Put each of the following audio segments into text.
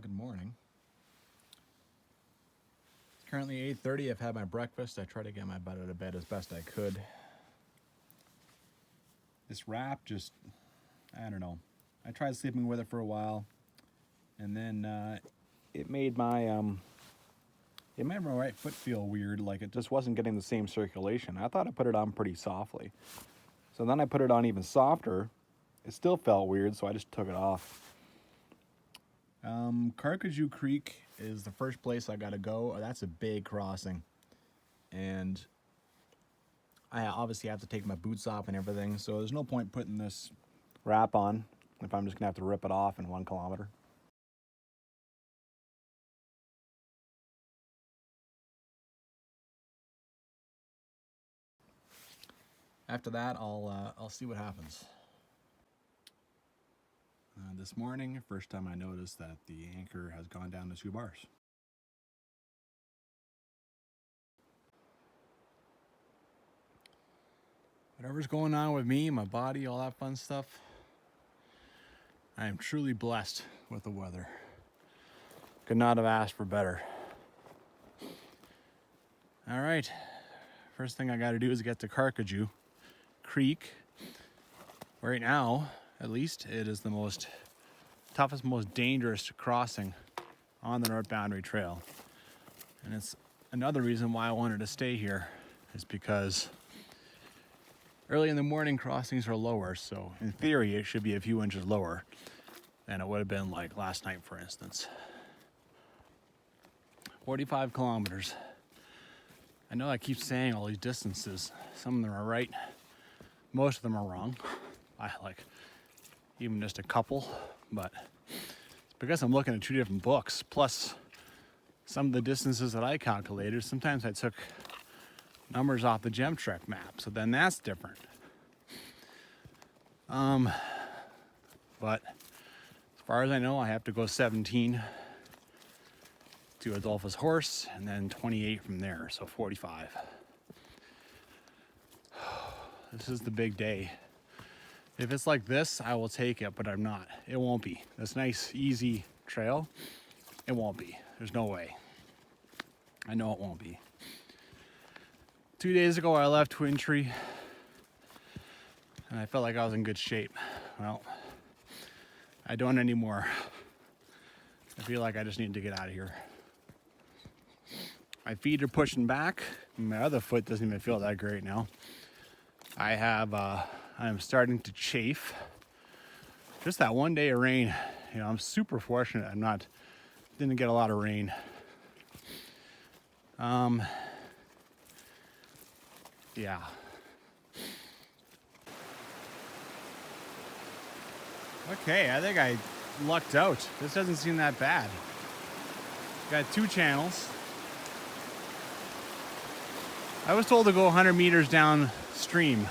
Good morning. It's currently 8:30. I've had my breakfast. I tried to get my butt out of bed as best I could. This wrap just, I don't know. I tried sleeping with it for a while, and then it made my right foot feel weird, like it just wasn't getting the same circulation. I thought I put it on pretty softly. So then I put it on even softer. It still felt weird, so I just took it off. Carcajou Creek is the first place I gotta go. That's a big crossing, and I obviously have to take my boots off and everything, so there's no point putting this wrap on if I'm just gonna have to rip it off in 1 kilometer. After that, I'll see what happens. This morning, first time I noticed that the anchor has gone down to 2 bars. Whatever's going on with me, my body, all that fun stuff, I am truly blessed with the weather. Could not have asked for better. All right, first thing I got to do is get to Carcajou Creek. Right now, at least, it is the toughest, most dangerous crossing on the North Boundary Trail. And it's another reason why I wanted to stay here, is because early in the morning crossings are lower, so in theory it should be a few inches lower than it would have been like last night, for instance. 45 kilometers. I know I keep saying all these distances. Some of them are right, most of them are wrong. I like even just a couple, but it's because I'm looking at 2 different books, plus some of the distances that I calculated. Sometimes I took numbers off the Gem Trek map, so then that's different. But as far as I know, I have to go 17 to Adolphus Horse, and then 28 from there, so 45. This is the big day. If it's like this, I will take it, but I'm not. It won't be. This nice, easy trail, it won't be. There's no way. I know it won't be. 2 days ago, I left Twin Tree, and I felt like I was in good shape. Well, I don't anymore. I feel like I just need to get out of here. My feet are pushing back. My other foot doesn't even feel that great now. I'm starting to chafe. Just that 1 day of rain. You know, I'm super fortunate. Didn't get a lot of rain. Yeah. Okay, I think I lucked out. This doesn't seem that bad. Got 2 channels. I was told to go 100 meters downstream.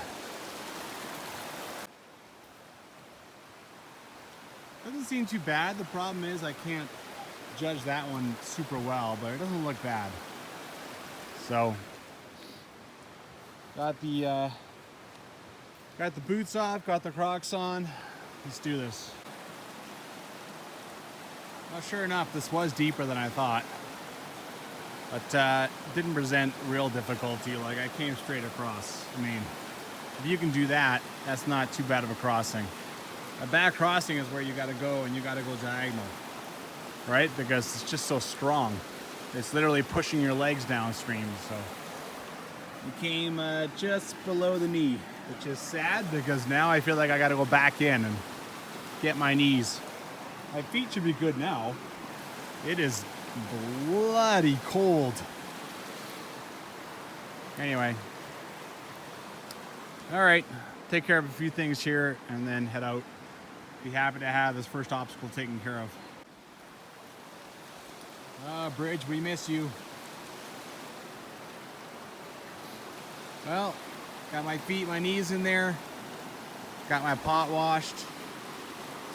Doesn't seem too bad. The problem is I can't judge that one super well, but it doesn't look bad. So, got the boots off, got the Crocs on. Let's do this. Well, sure enough, this was deeper than I thought, but didn't present real difficulty. Like, I came straight across. I mean, if you can do that, that's not too bad of a crossing. A bad crossing is where you got to go and you got to go diagonal, right? Because it's just so strong. It's literally pushing your legs downstream. So you came just below the knee, which is sad because now I feel like I got to go back in and get my knees. My feet should be good now. It is bloody cold. Anyway, All right, take care of a few things here and then head out. Be happy to have this first obstacle taken care of. Bridge, we miss you. Well, got my feet, my knees in there. Got my pot washed.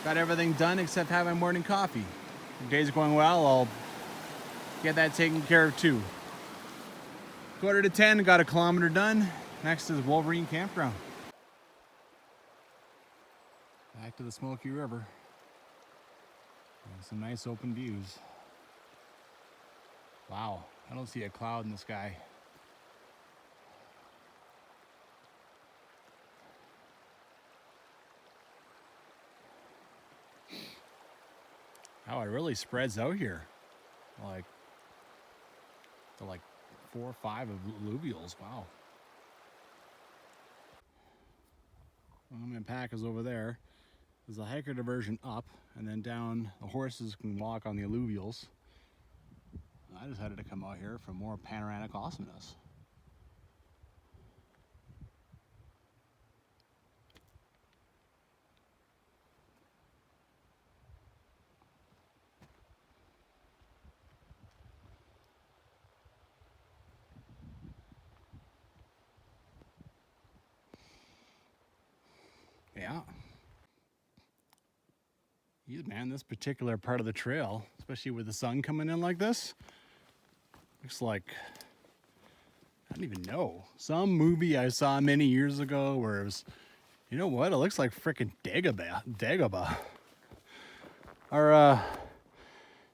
Got everything done except have my morning coffee. If the day's going well, I'll get that taken care of too. 9:45, got a kilometer done. Next is Wolverine Campground. Back to the Smoky River. And some nice open views. Wow, I don't see a cloud in the sky. Oh, it really spreads out here. Like 4 or 5 alluvials. Wow. Well, my pack is over there. There's a hiker diversion up, and then down the horses can walk on the alluvials. I decided to come out here for more panoramic awesomeness. Yeah. Man, this particular part of the trail, especially with the sun coming in like this, looks like, I don't even know, some movie I saw many years ago where it was, you know what, it looks like frickin' Dagobah. Or,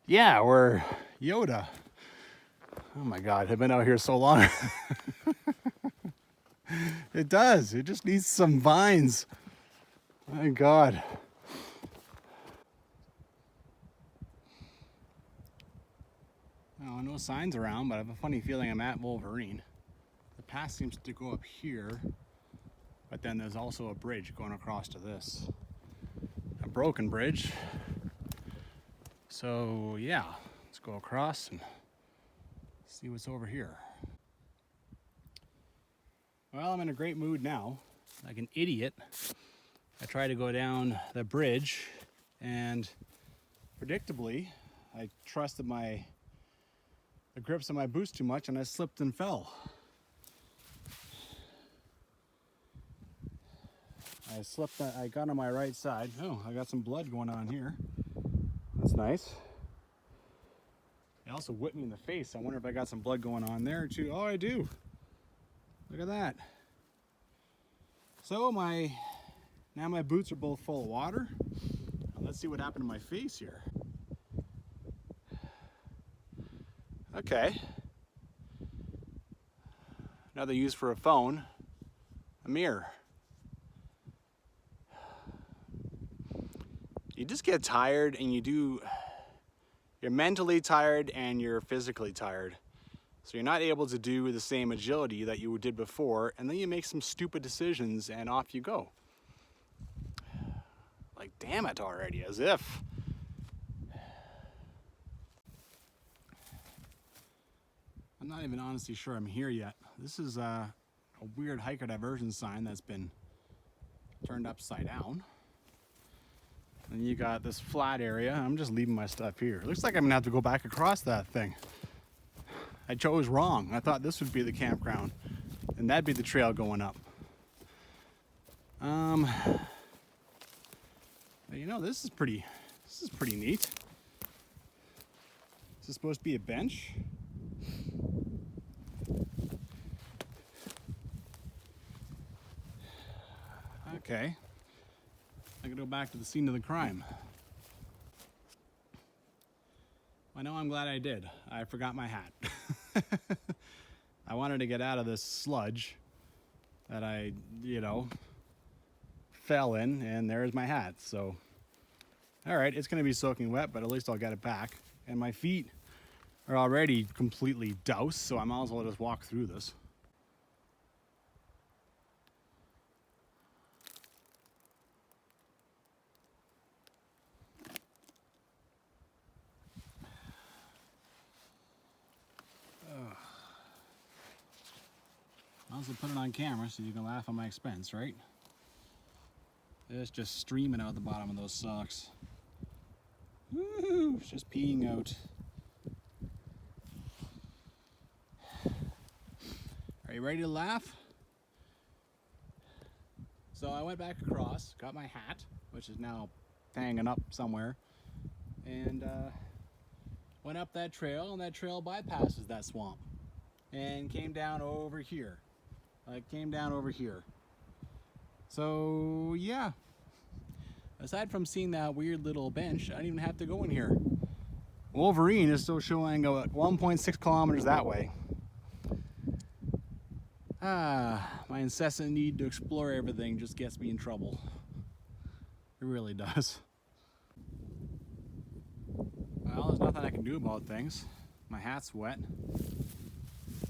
yeah, or Yoda. Oh my God, I've been out here so long. It does, it just needs some vines. My God. No signs around, but I have a funny feeling I'm at Wolverine. The path seems to go up here, but then there's also a bridge going across to this. A broken bridge. So yeah, let's go across and see what's over here. Well, I'm in a great mood now. Like an idiot, I tried to go down the bridge, and predictably, I trusted the grips on my boots too much, and I slipped and fell. I got on my right side. Oh, I got some blood going on here. That's nice. It also whipped me in the face. I wonder if I got some blood going on there too. Oh, I do. Look at that. So now my boots are both full of water. Let's see what happened to my face here. Okay. Another use for a phone, a mirror. You just get tired, and you're mentally tired and you're physically tired. So you're not able to do the same agility that you did before, and then you make some stupid decisions and off you go. Like, damn it already, as if. I'm not even honestly sure I'm here yet. This is a weird hiker diversion sign that's been turned upside down. And you got this flat area. I'm just leaving my stuff here. Looks like I'm gonna have to go back across that thing. I chose wrong. I thought this would be the campground, and that'd be the trail going up. You know, this is pretty neat. Is this supposed to be a bench? Okay. I can go back to the scene of the crime. I know I'm glad I did. I forgot my hat. I wanted to get out of this sludge that I, fell in, and there's my hat. So, all right, it's gonna be soaking wet, but at least I'll get it back. And my feet are already completely doused, so I might as well just walk through this. Well, I'll also put it on camera so you can laugh at my expense, right? It's just streaming out the bottom of those socks. Woo! It's just peeing out. Are you ready to laugh? So I went back across, got my hat, which is now hanging up somewhere, and went up that trail, and that trail bypasses that swamp and came down over here. Like, came down over here. So yeah, aside from seeing that weird little bench, I didn't even have to go in here. Wolverine is still showing 1.6 kilometers that way. My incessant need to explore everything just gets me in trouble. It really does. Well, there's nothing I can do about things. My hat's wet.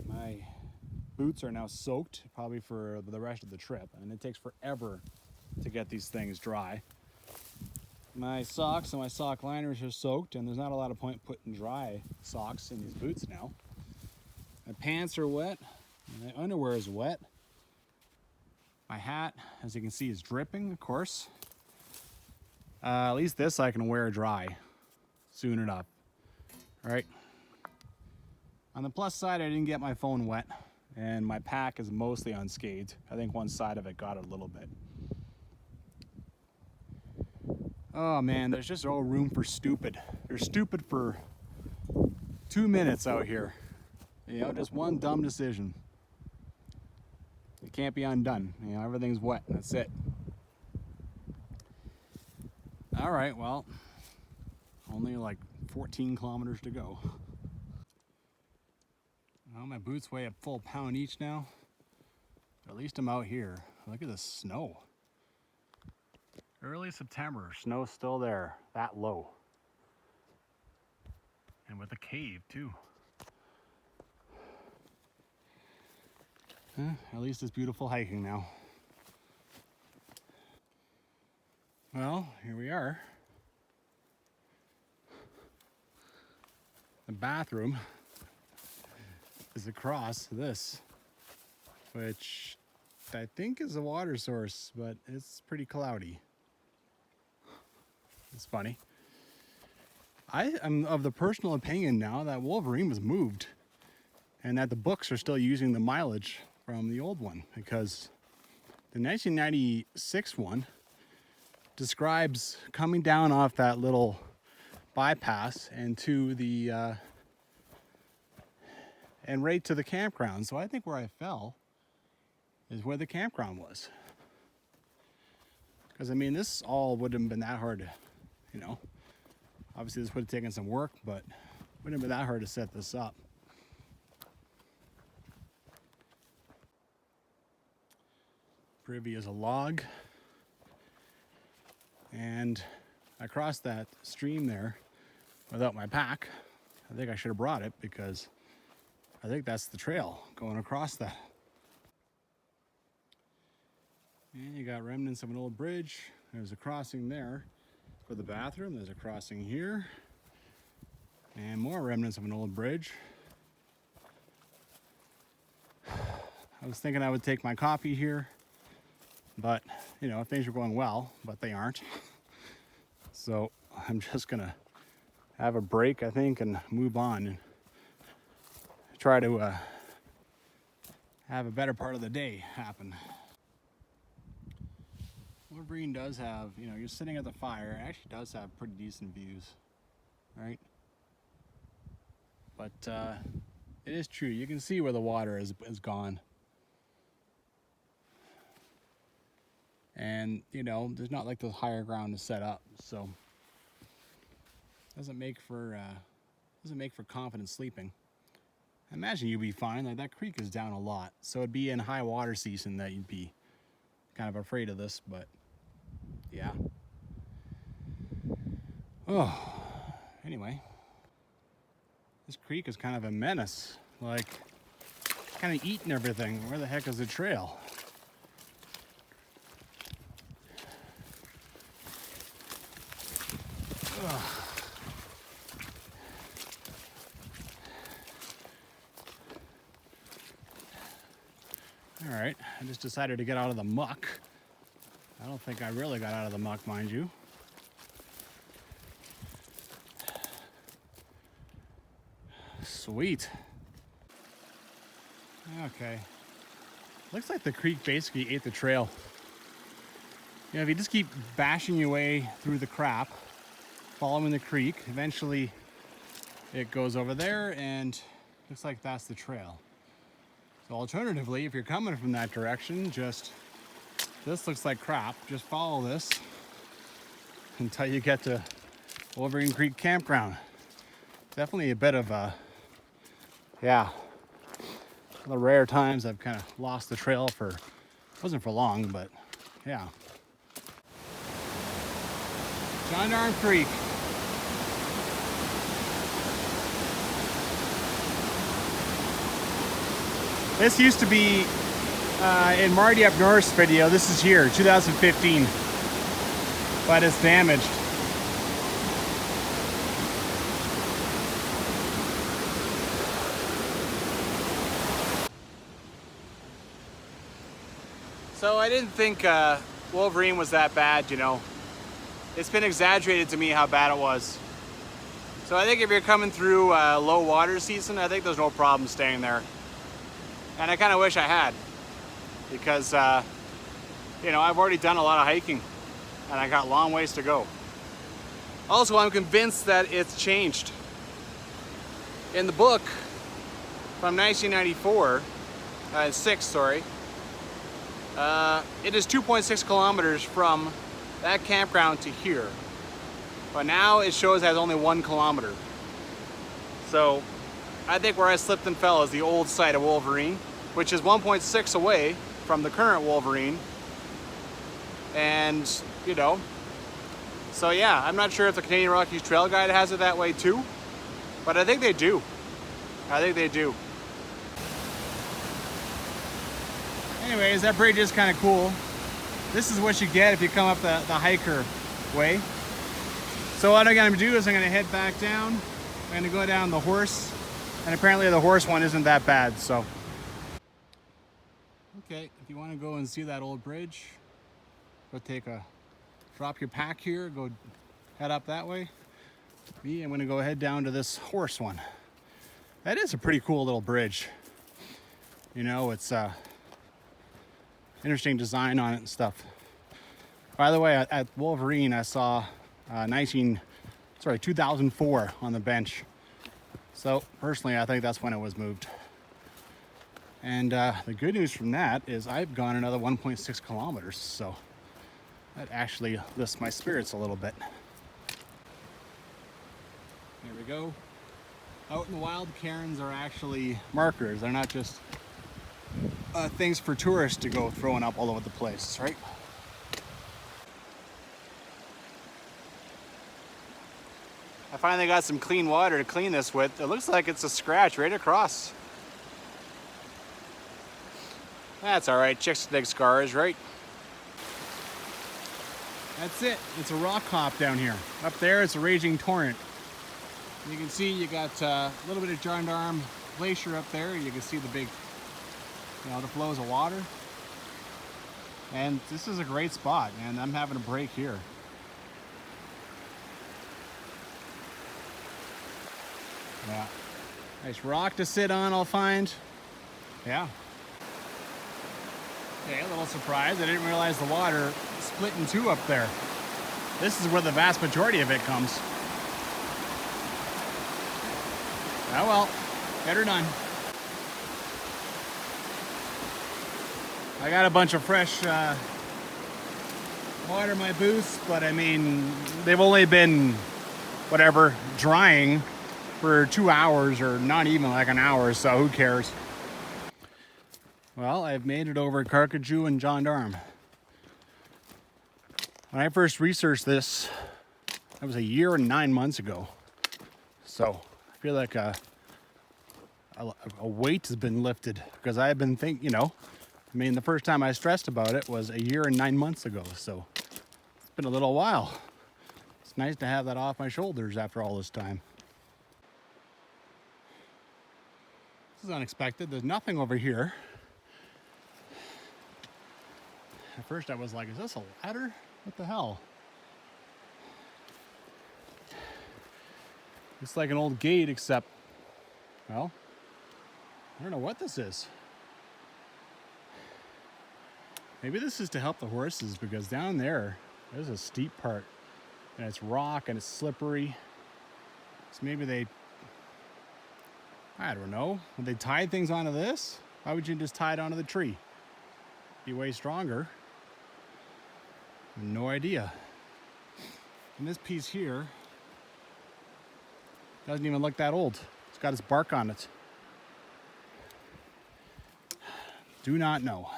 My boots are now soaked, probably for the rest of the trip, and it takes forever to get these things dry. My socks and my sock liners are soaked, and there's not a lot of point putting dry socks in these boots now. My pants are wet. My underwear is wet. My hat, as you can see, is dripping, of course. At least this I can wear dry soon enough. All right. On the plus side, I didn't get my phone wet, and my pack is mostly unscathed. I think one side of it got it a little bit. Oh man, there's just no room for stupid. You're stupid for 2 minutes out here. You know, just one dumb decision. It can't be undone. You know, everything's wet. That's it. All right, well, only like 14 kilometers to go. Well, my boots weigh a full pound each now. At least I'm out here. Look at the snow. Early September, snow's still there, that low. And with a cave too. At least it's beautiful hiking now. Well, here we are. The bathroom is across this, which I think is a water source, but it's pretty cloudy. It's funny. I am of the personal opinion now that Wolverine was moved and that the books are still using the mileage from the old one, because the 1996 one describes coming down off that little bypass and to the and right to the campground. So I think where I fell is where the campground was, because I mean, this all wouldn't have been that hard to, you know, obviously this would have taken some work, but wouldn't have been that hard to set this up. Privy is a log, and I crossed that stream there without my pack. I think I should have brought it, because I think that's the trail going across that. And you got remnants of an old bridge. There's a crossing there for the bathroom. There's a crossing here, and more remnants of an old bridge. I was thinking I would take my coffee here, but you know, things are going well, but they aren't. So I'm just gonna have a break, I think, and move on and try to have a better part of the day happen. Wolverine does have, you know, you're sitting at the fire, it actually does have pretty decent views, right? But it is true, you can see where the water is gone. And, you know, there's not like the higher ground to set up, so doesn't make for confident sleeping. I imagine you'd be fine. Like, that creek is down a lot, so it'd be in high water season that you'd be kind of afraid of this, but yeah. Oh, anyway, this creek is kind of a menace, like kind of eating everything. Where the heck is the trail? Ugh. All right, I just decided to get out of the muck. I don't think I really got out of the muck, mind you. Sweet. Okay. Looks like the creek basically ate the trail. You know, if you just keep bashing your way through the crap, following the creek, eventually it goes over there and looks like that's the trail. So alternatively, if you're coming from that direction, this looks like crap. Just follow this until you get to Wolverine Creek Campground. Definitely a bit of a, yeah, the rare times I've kind of lost the trail for, wasn't for long, but yeah. Gendarme Creek. This used to be in Marty Up North's video. This is here, 2015, but it's damaged. So I didn't think Wolverine was that bad, you know. It's been exaggerated to me how bad it was. So I think if you're coming through low water season, I think there's no problem staying there. And I kind of wish I had, because you know, I've already done a lot of hiking and I got long ways to go. Also, I'm convinced that it's changed. In the book from 1994, it is 2.6 kilometers from that campground to here. But now it shows it has only 1 kilometer. So I think where I slipped and fell is the old site of Wolverine, which is 1.6 away from the current Wolverine. And, you know, so yeah, I'm not sure if the Canadian Rockies Trail Guide has it that way too, but I think they do. I think they do. Anyways, that bridge is kind of cool. This is what you get if you come up the hiker way. So what I'm gonna do is I'm gonna head back down. I'm gonna go down the horse, and apparently the horse one isn't that bad, so. Okay, if you wanna go and see that old bridge, go drop your pack here, go head up that way. Me, I'm gonna go head down to this horse one. That is a pretty cool little bridge. You know, it's interesting design on it and stuff. By the way, at Wolverine, I saw 2004 on the bench. So personally, I think that's when it was moved. And the good news from that is I've gone another 1.6 kilometers. So that actually lifts my spirits a little bit. There we go. Out in the wild, cairns are actually markers. They're not just things for tourists to go throwing up all over the place, right? I finally got some clean water to clean this with. It looks like it's a scratch right across. That's all right, chicks dig scars, right? That's it, it's a rock hop down here. Up there, it's a raging torrent. You can see you got a little bit of Gendarme Glacier up there. You can see the big, you know, the flows of water. And this is a great spot, man. I'm having a break here. Yeah. Nice rock to sit on, I'll find. Yeah. Okay, a little surprised. I didn't realize the water split in two up there. This is where the vast majority of it comes. Oh well, better done. I got a bunch of fresh water in my boots, but I mean, they've only been, whatever, drying for 2 hours, or not even like an hour, so who cares? Well, I've made it over Carcajou and Gendarme. When I first researched this, that was 1 year and 9 months ago. So I feel like a weight has been lifted, because I have been thinking, you know, I mean, the first time I stressed about it was 1 year and 9 months ago. So it's been a little while. It's nice to have that off my shoulders after all this time. This is unexpected. There's nothing over here. At first I was like, is this a ladder? What the hell? Looks like an old gate, except, well, I don't know what this is. Maybe this is to help the horses, because down there's a steep part and it's rock and it's slippery. So maybe they, I don't know, would they tie things onto this? Why would you just tie it onto the tree? Be way stronger. No idea. And this piece here doesn't even look that old. It's got its bark on it. Do not know.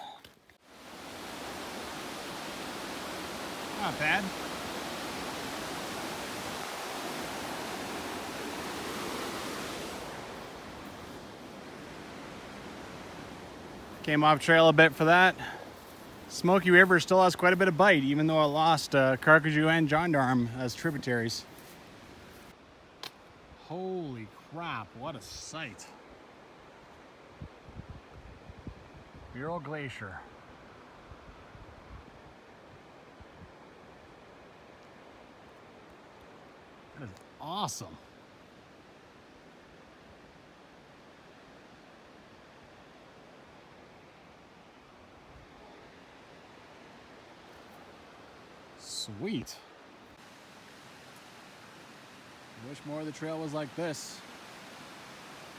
Not bad. Came off trail a bit for that. Smoky River still has quite a bit of bite, even though it lost Carcajou and Gendarme as tributaries. Holy crap, what a sight. Mural Glacier. That is awesome. Sweet. I wish more of the trail was like this.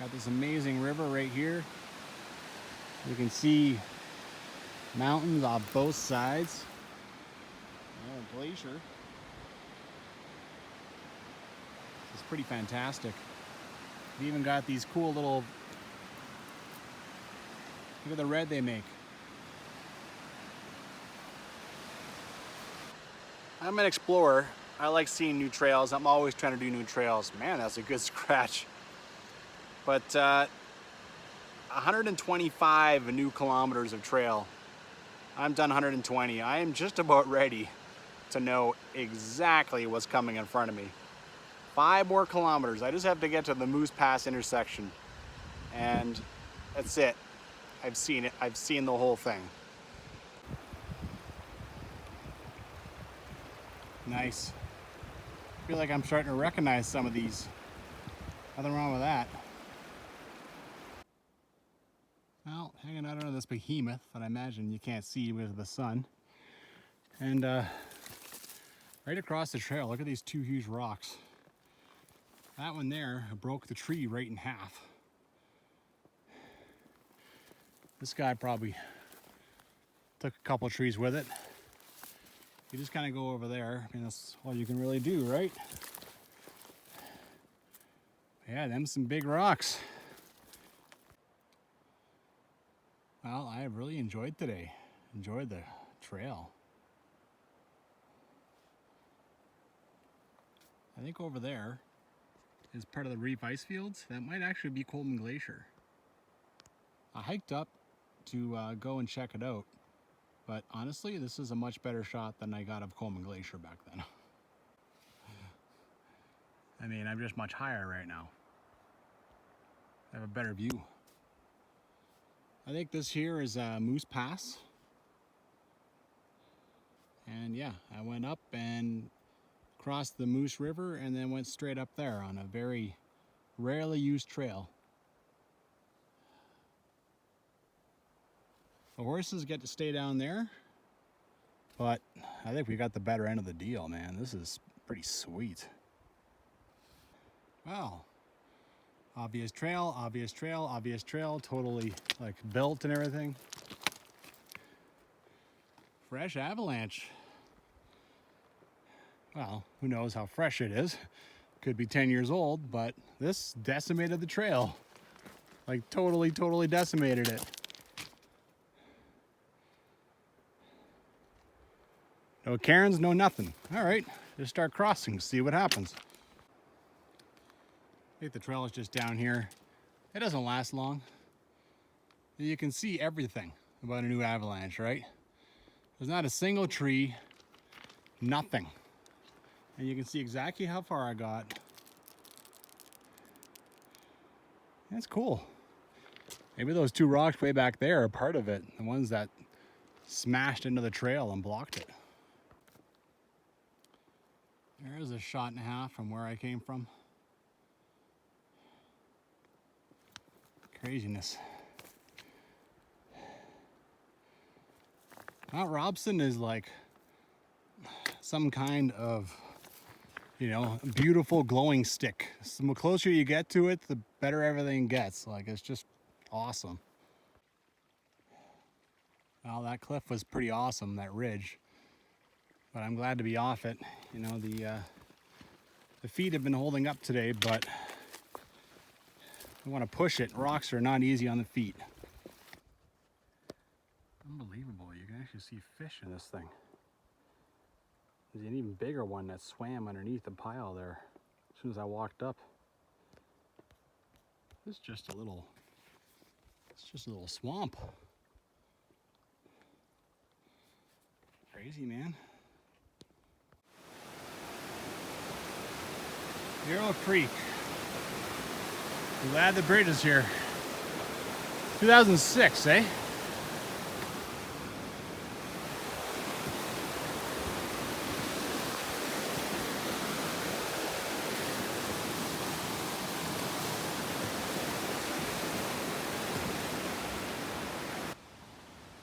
Got this amazing river right here. You can see mountains off both sides. Oh, glacier. It's pretty fantastic. They even got these cool little, look at the red they make. I'm an explorer. I like seeing new trails. I'm always trying to do new trails. Man, that's a good scratch. But 125 new kilometers of trail. I'm done 120. I am just about ready to know exactly what's coming in front of me. 5 more kilometers. I just have to get to the Moose Pass intersection. And that's it. I've seen it. I've seen the whole thing. Nice. I feel like I'm starting to recognize some of these. Nothing wrong with that. Well, hanging out under this behemoth that I imagine you can't see with the sun. And right across the trail, look at these 2 huge rocks. That one there broke the tree right in half. This guy probably took a couple of trees with it. You just kind of go over there. I mean, that's all you can really do, right? Yeah, them some big rocks. Well, I have really enjoyed today. Enjoyed the trail. I think over there is part of the reef ice fields. That might actually be Coleman Glacier. I hiked up to go and check it out. But honestly, this is a much better shot than I got of Coleman Glacier back then. I mean, I'm just much higher right now. I have a better view. I think this here is Moose Pass. And yeah, I went up and crossed the Moose River and then went straight up there on a very rarely used trail. The horses get to stay down there, but I think we got the better end of the deal, man. This is pretty sweet. Well, obvious trail, obvious trail, obvious trail, totally like built and everything. Fresh avalanche. Well, who knows how fresh it is. Could be 10 years old, but this decimated the trail. Like totally decimated it. No cairns, no nothing. All right, just start crossing, see what happens. I think the trail is just down here. It doesn't last long. You can see everything about a new avalanche, right? There's not a single tree, nothing. And you can see exactly how far I got. That's cool. Maybe those 2 rocks way back there are part of it. The ones that smashed into the trail and blocked it. There's a shot and a half from where I came from. Craziness. Mount Robson is like some kind of, you know, beautiful glowing stick. So the closer you get to it, the better everything gets. Like, it's just awesome. Well, that cliff was pretty awesome, that ridge. But I'm glad to be off it. You know, the feet have been holding up today, but I want to push it. Rocks are not easy on the feet. Unbelievable, you can actually see fish in this thing. There's an even bigger one that swam underneath the pile there as soon as I walked up. It's just a little swamp. Crazy, man. Mural Creek. I'm glad the bridge is here. 2006, eh?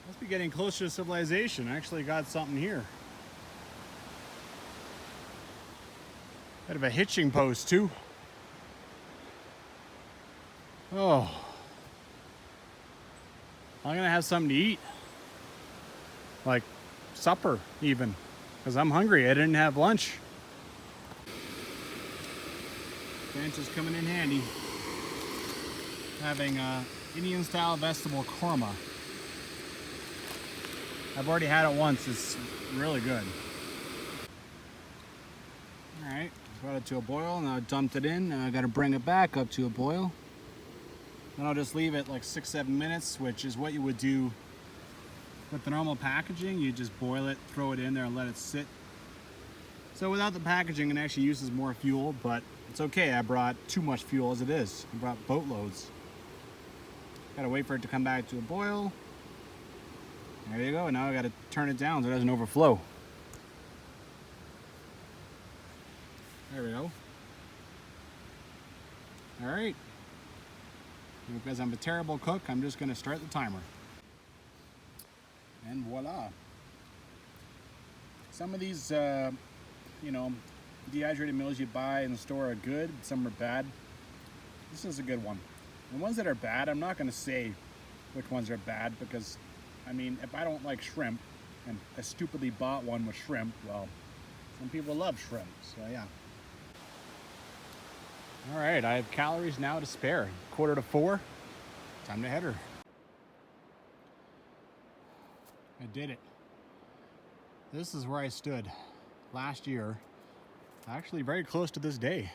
Must be getting closer to civilization. I actually got something here. Bit of a hitching post too. Oh, I'm gonna have something to eat, like supper even, because I'm hungry. I didn't have lunch. Bench is coming in handy. Having Indian style vegetable korma. I've already had it once. It's really good. All right, brought it to a boil. Now I dumped it in. Now I got to bring it back up to a boil. Then I'll just leave it like 6-7 minutes, which is what you would do with the normal packaging. You just boil it, throw it in there, and let it sit. So without the packaging, it actually uses more fuel, but it's okay. I brought too much fuel as it is. I brought boatloads. Gotta wait for it to come back to a boil. There you go. Now I gotta turn it down so it doesn't overflow. There we go. All right. Because I'm a terrible cook, I'm just gonna start the timer. And voila. Some of these, you know, dehydrated meals you buy in the store are good, some are bad. This is a good one. The ones that are bad, I'm not gonna say which ones are bad, because, I mean, if I don't like shrimp, and I stupidly bought one with shrimp, well, some people love shrimp, so yeah. All right, I have calories now to spare. 3:45, time to head her. I did it. This is where I stood last year, actually very close to this day,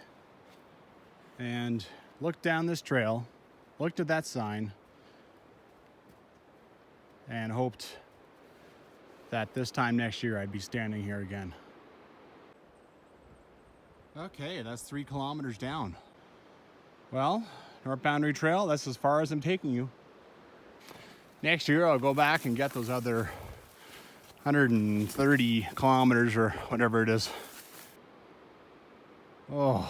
and looked down this trail, looked at that sign, and hoped that this time next year I'd be standing here again. Okay, that's 3 kilometers down. Well, North Boundary Trail, that's as far as I'm taking you. Next year I'll go back and get those other 130 kilometers or whatever it is. Oh,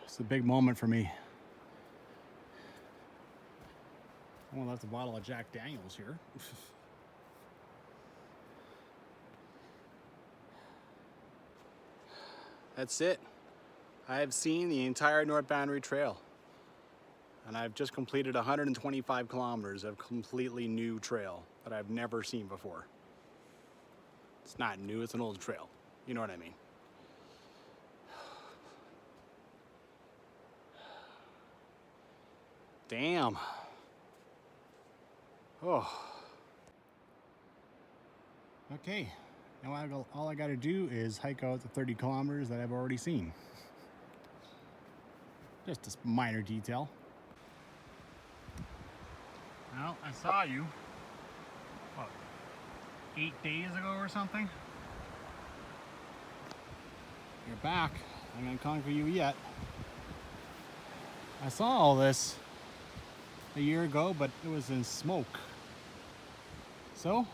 it's a big moment for me. Oh, that's a bottle of Jack Daniels here. That's it. I have seen the entire North Boundary Trail, and I've just completed 125 kilometers of completely new trail that I've never seen before. It's not new, it's an old trail. You know what I mean? Damn. Oh. Okay. Now all I gotta do is hike out the 30 kilometers that I've already seen. Just a minor detail. Well, I saw you, what, 8 days ago or something? You're back. I'm gonna conquer you yet. I saw all this a year ago, but it was in smoke. So,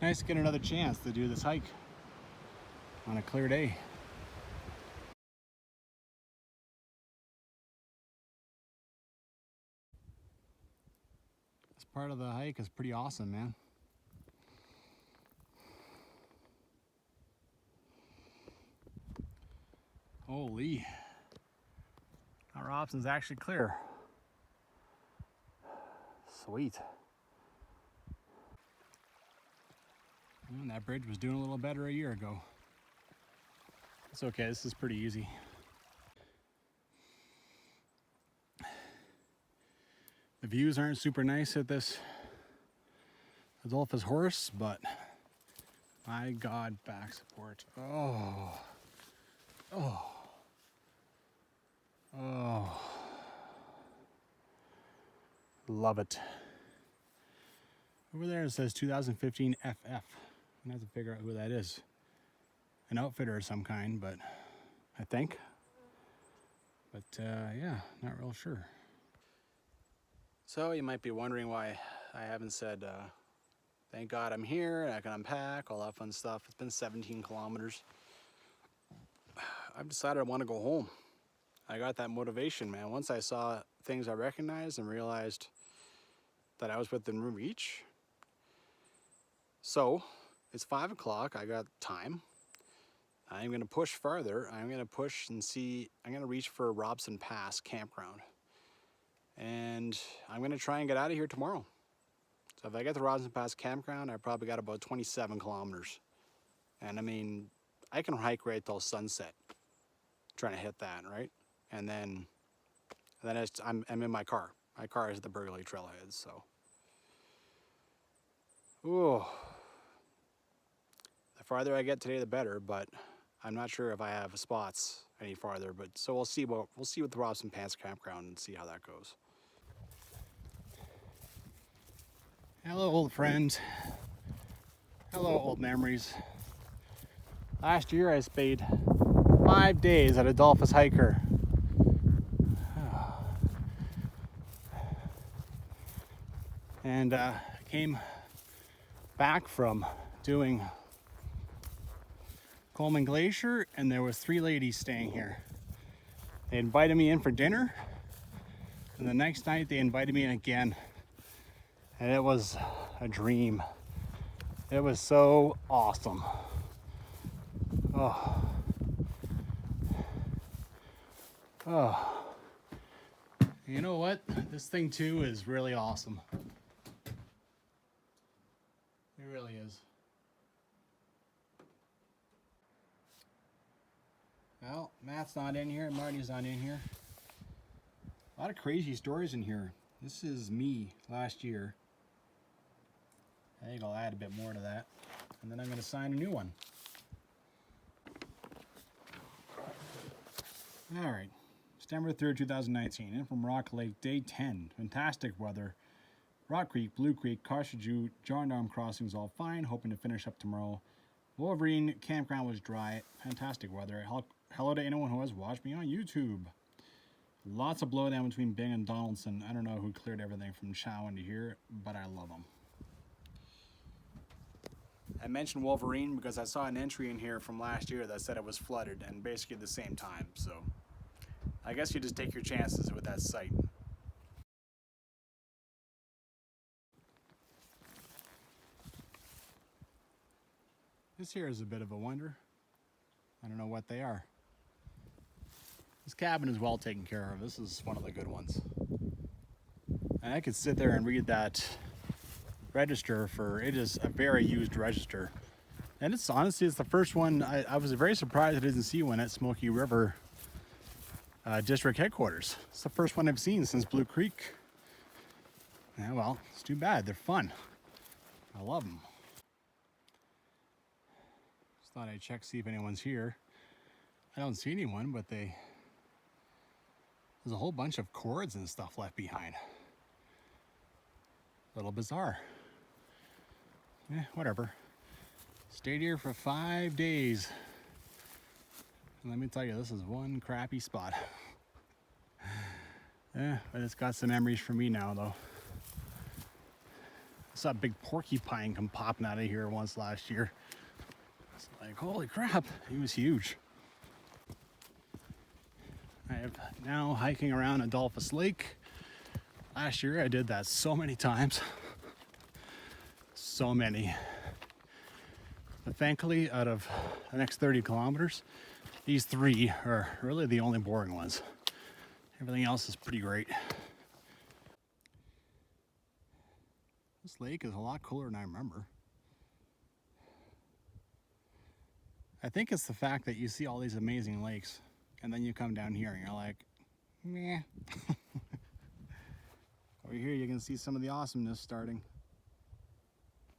Nice to get another chance to do this hike on a clear day. This part of the hike is pretty awesome, man. Holy. Our Robson's actually clear. Sweet. And that bridge was doing a little better a year ago. It's okay, this is pretty easy. The views aren't super nice at this Adolphus Horse, but my God, back support. Oh. Oh. Oh. Love it. Over there it says 2015 FF. I'm gonna have to figure out who that is. An outfitter of some kind, but I think. But yeah, not real sure. So you might be wondering why I haven't said thank God I'm here and I can unpack, all that fun stuff. It's been 17 kilometers. I've decided I want to go home. I got that motivation, man. Once I saw things I recognized and realized that I was within reach. So it's 5 o'clock, I got time. I'm gonna push farther. I'm gonna push and see, I'm gonna reach for Robson Pass Campground. And I'm gonna try and get out of here tomorrow. So if I get to Robson Pass Campground, I probably got about 27 kilometers. And I mean, I can hike right till sunset, trying to hit that, right? And then I'm in my car. My car is at the Burgley Trailhead, so. Ooh. The farther I get today, the better, but I'm not sure if I have spots any farther, but so we'll see with the Robson Pass Campground and see how that goes. Hello, old friends. Hello, old memories. Last year I spent 5 days at Adolphus Hiker. And came back from doing Coleman Glacier, and there was 3 ladies staying here. They invited me in for dinner, and the next night they invited me in again. And it was a dream. It was so awesome. Oh. Oh. You know what? This thing too is really awesome. It really is. Well, Matt's not in here, Marty's not in here. A lot of crazy stories in here. This is me last year. I think I'll add a bit more to that. And then I'm going to sign a new one. Alright, September 3rd, 2019. In from Rock Lake, day 10. Fantastic weather. Rock Creek, Blue Creek, Carcajou, Gendarme crossings all fine. Hoping to finish up tomorrow. Wolverine Campground was dry. Fantastic weather. Hello to anyone who has watched me on YouTube. Lots of blowdown between Bing and Donaldson. I don't know who cleared everything from Chowan to here, but I love them. I mentioned Wolverine because I saw an entry in here from last year that said it was flooded, and basically the same time, so I guess you just take your chances with that site. This here is a bit of a wonder. I don't know what they are. This cabin is well taken care of. This is one of the good ones. And I could sit there and read that register it is a very used register. And it's honestly, it's the first one, I was very surprised I didn't see one at Smoky River District Headquarters. It's the first one I've seen since Blue Creek. Yeah, well, it's too bad. They're fun. I love them. Just thought I'd check, see if anyone's here. I don't see anyone, but there's a whole bunch of cords and stuff left behind. A little bizarre. Whatever. Stayed here for 5 days. And let me tell you, this is one crappy spot. But it's got some memories for me now, though. I saw a big porcupine come popping out of here once last year. It's like, holy crap, he was huge. I am now hiking around Adolphus Lake. Last year I did that so many times. So many. But thankfully, out of the next 30 kilometers, these 3 are really the only boring ones. Everything else is pretty great. This lake is a lot cooler than I remember. I think it's the fact that you see all these amazing lakes and then you come down here and you're like, meh. Over here you can see some of the awesomeness starting.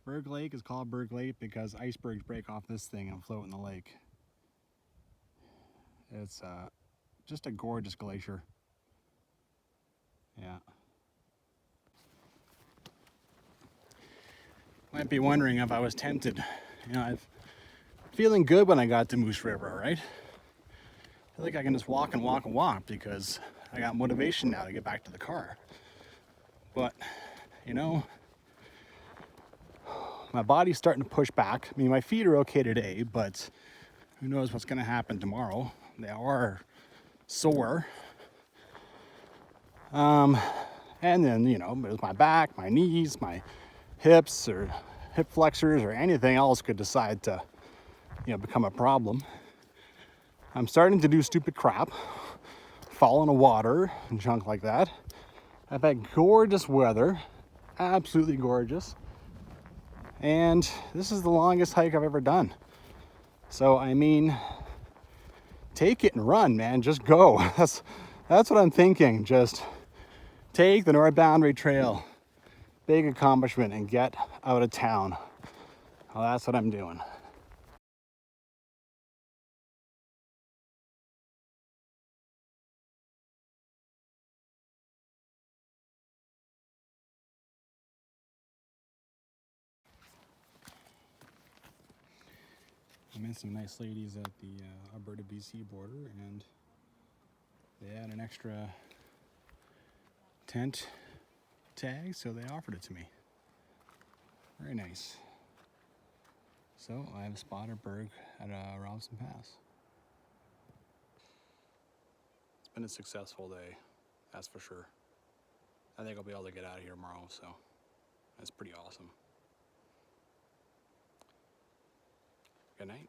Berg Lake is called Berg Lake because icebergs break off this thing and float in the lake. It's just a gorgeous glacier. Yeah. Might be wondering if I was tempted. You know, I'm feeling good when I got to Moose River, right? I feel like I can just walk and walk and walk because I got motivation now to get back to the car. But, you know, my body's starting to push back. I mean, my feet are okay today, but who knows what's going to happen tomorrow. They are sore. And then, you know, there's my back, my knees, my hips or hip flexors or anything else could decide to, you know, become a problem. I'm starting to do stupid crap, fall in the water and junk like that. I've had gorgeous weather, absolutely gorgeous. And this is the longest hike I've ever done. So, I mean, take it and run, man, just go. That's what I'm thinking. Just take the North Boundary Trail, big accomplishment, and get out of town. Well, that's what I'm doing. I met some nice ladies at the Alberta BC border, and they had an extra tent tag, so they offered it to me. Very nice. So I have a spot at Berg at Robson Pass. It's been a successful day, that's for sure. I think I'll be able to get out of here tomorrow, so that's pretty awesome. Good night.